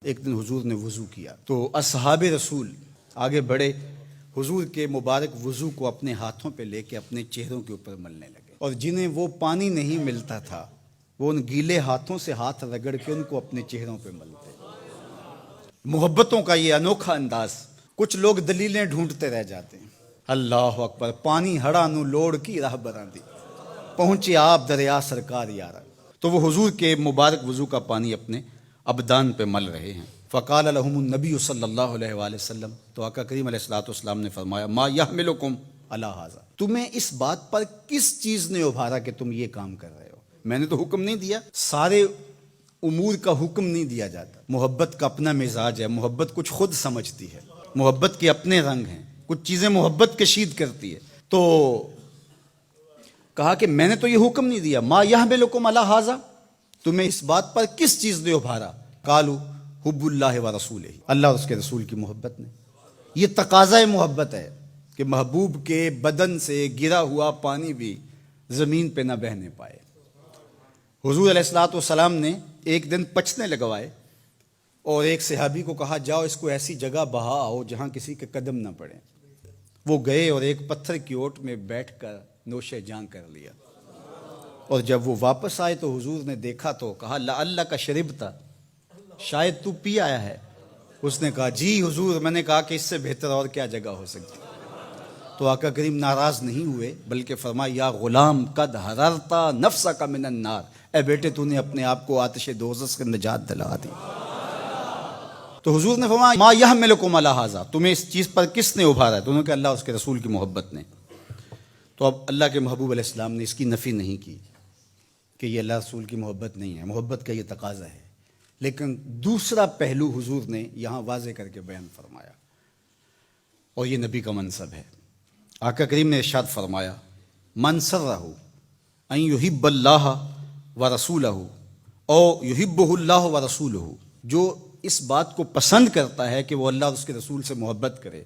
ایک دن حضور نے وضو کیا تو اصحاب رسول آگے بڑھے، حضور کے مبارک وضو کو اپنے ہاتھوں پہ لے کے اپنے چہروں کے اوپر ملنے لگے، اور جنہیں وہ پانی نہیں ملتا تھا وہ ان گیلے ہاتھوں سے ہاتھ رگڑ کے ان کو اپنے چہروں پہ ملتے۔ محبتوں کا یہ انوکھا انداز۔ کچھ لوگ دلیلیں ڈھونڈتے رہ جاتے ہیں۔ اللہ اکبر، پانی ہڑا نو لوڑ کی راہ براندی، پہنچے آپ دریا سرکار یارا۔ تو وہ حضور کے مبارک وضو کا پانی اپنے ابدان پہ مل رہے ہیں۔ فقال لهم النبی صلی اللہ علیہ وآلہ وسلم، تو آقا کریم علیہ الصلوۃ والسلام نے فرمایا، ما یحملکم علی ھذا، تمہیں اس بات پر کس چیز نے ابھارا کہ تم یہ کام کر رہے ہو؟ میں نے تو حکم نہیں دیا، سارے امور کا حکم نہیں دیا جاتا۔ محبت کا اپنا مزاج ہے، محبت کچھ خود سمجھتی ہے، محبت کے اپنے رنگ ہیں، کچھ چیزیں محبت کشید کرتی ہے۔ تو کہا کہ میں نے تو یہ حکم نہیں دیا، ما یحملکم علی ھذا، تمہیں اس بات پر کس چیز نے ابھارا؟ قالوا حب اللہ و رسولہ، اللہ اور اس کے رسول کی محبت نے۔ یہ تقاضۂ محبت ہے کہ محبوب کے بدن سے گرا ہوا پانی بھی زمین پہ نہ بہنے پائے۔ حضور علیہ الصلوۃ والسلام نے ایک دن پچنے لگوائے اور ایک صحابی کو کہا، جاؤ اس کو ایسی جگہ بہا آؤ جہاں کسی کے قدم نہ پڑے۔ وہ گئے اور ایک پتھر کی اوٹ میں بیٹھ کر نوش جان کر لیا، اور جب وہ واپس آئے تو حضور نے دیکھا تو کہا، لعلک شربت، شاید تو پی آیا ہے۔ اس نے کہا، جی حضور، میں نے کہا کہ اس سے بہتر اور کیا جگہ ہو سکتی۔ تو آقا کریم ناراض نہیں ہوئے بلکہ فرمایا، یا غلام قد حررت نفسک من النار، اے بیٹے تو نے اپنے آپ کو آتش دوزخ سے نجات دلا دی۔ تو حضور نے فرمایا، ما یحملکم علی ھذا، تمہیں اس چیز پر کس نے ابھارا ہے؟ تو انہوں نے کہا، اللہ اس کے رسول کی محبت نے۔ تو اب اللہ کے محبوب علیہ السلام نے اس کی نفی نہیں کی کہ یہ اللہ رسول کی محبت نہیں ہے، محبت کا یہ تقاضا ہے، لیکن دوسرا پہلو حضور نے یہاں واضح کر کے بیان فرمایا، اور یہ نبی کا منصب ہے۔ آقا کریم نے ارشاد فرمایا، من سرہ ان یحب اللہ ورسولہ او یحبہ اللہ ورسولہ، جو اس بات کو پسند کرتا ہے کہ وہ اللہ اور اس کے رسول سے محبت کرے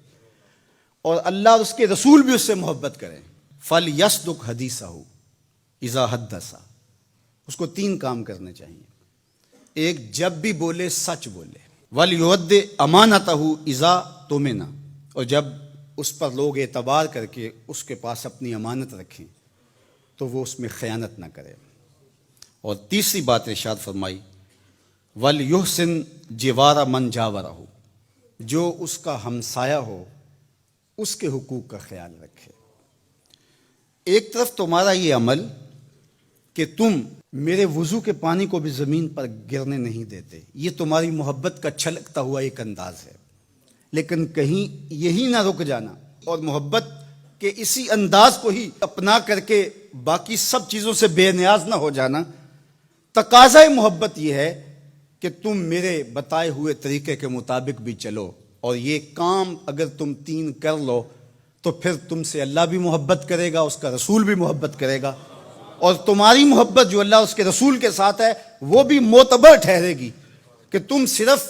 اور اللہ اور اس کے رسول بھی اس سے محبت کریں، فلیصدق حدیثہ اذا حدث، اس کو 3 کام کرنے چاہیے۔ ایک، جب بھی بولے سچ بولے، وَلْيُؤَدِّ أَمَانَتَهُ إِذَا تُؤْمِنَ، اور جب اس پر لوگ اعتبار کر کے اس کے پاس اپنی امانت رکھیں تو وہ اس میں خیانت نہ کرے۔ اور تیسری بات ارشاد فرمائی، وَلْيُحْسِنْ جِوَارَ مَنْ جَاوَرَهُ، جو اس کا ہمسایہ ہو اس کے حقوق کا خیال رکھے۔ ایک طرف تمہارا یہ عمل کہ تم میرے وضو کے پانی کو بھی زمین پر گرنے نہیں دیتے، یہ تمہاری محبت کا چھلکتا ہوا ایک انداز ہے، لیکن کہیں یہی نہ رک جانا اور محبت کے اسی انداز کو ہی اپنا کر کے باقی سب چیزوں سے بے نیاز نہ ہو جانا۔ تقاضۂ محبت یہ ہے کہ تم میرے بتائے ہوئے طریقے کے مطابق بھی چلو، اور یہ کام اگر تم 3 کر لو تو پھر تم سے اللہ بھی محبت کرے گا، اس کا رسول بھی محبت کرے گا، اور تمہاری محبت جو اللہ اس کے رسول کے ساتھ ہے وہ بھی معتبر ٹھہرے گی، کہ تم صرف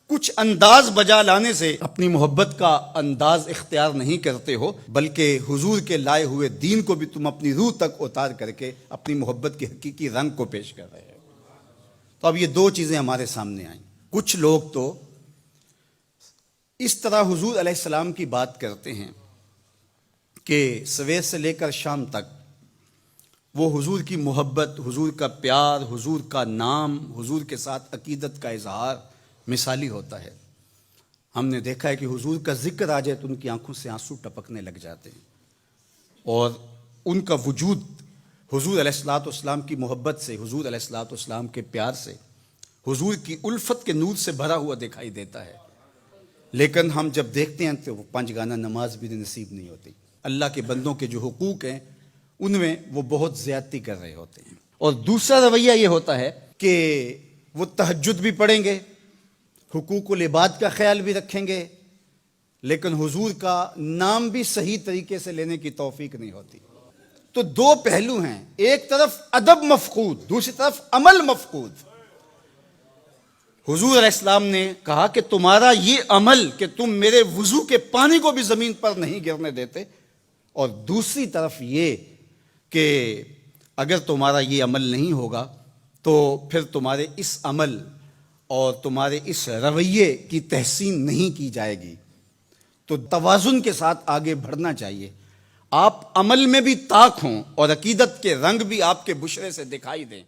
کچھ انداز بجا لانے سے اپنی محبت کا انداز اختیار نہیں کرتے ہو، بلکہ حضور کے لائے ہوئے دین کو بھی تم اپنی روح تک اتار کر کے اپنی محبت کے حقیقی رنگ کو پیش کر رہے ہو۔ تو اب یہ 2 چیزیں ہمارے سامنے آئیں۔ کچھ لوگ تو اس طرح حضور علیہ السلام کی بات کرتے ہیں کہ سویر سے لے کر شام تک وہ حضور کی محبت، حضور کا پیار، حضور کا نام، حضور کے ساتھ عقیدت کا اظہار مثالی ہوتا ہے۔ ہم نے دیکھا ہے کہ حضور کا ذکر آ جائے تو ان کی آنکھوں سے آنسو ٹپکنے لگ جاتے ہیں، اور ان کا وجود حضور علیہ الصلوۃ والسلام کی محبت سے، حضور علیہ الصلوۃ والسلام کے پیار سے، حضور کی الفت کے نور سے بھرا ہوا دکھائی دیتا ہے۔ لیکن ہم جب دیکھتے ہیں تو وہ 5 گانا نماز بھی نصیب نہیں ہوتی، اللہ کے بندوں کے جو حقوق ہیں ان میں وہ بہت زیادتی کر رہے ہوتے ہیں۔ اور دوسرا رویہ یہ ہوتا ہے کہ وہ تہجد بھی پڑھیں گے، حقوق العباد کا خیال بھی رکھیں گے، لیکن حضور کا نام بھی صحیح طریقے سے لینے کی توفیق نہیں ہوتی۔ تو 2 پہلو ہیں، ایک طرف ادب مفقود، دوسری طرف عمل مفقود۔ حضور علیہ السلام نے کہا کہ تمہارا یہ عمل کہ تم میرے وضو کے پانی کو بھی زمین پر نہیں گرنے دیتے، اور دوسری طرف یہ کہ اگر تمہارا یہ عمل نہیں ہوگا تو پھر تمہارے اس عمل اور تمہارے اس رویے کی تحسین نہیں کی جائے گی، تو توازن کے ساتھ آگے بڑھنا چاہیے۔ آپ عمل میں بھی طاق ہوں اور عقیدت کے رنگ بھی آپ کے بشرے سے دکھائی دیں۔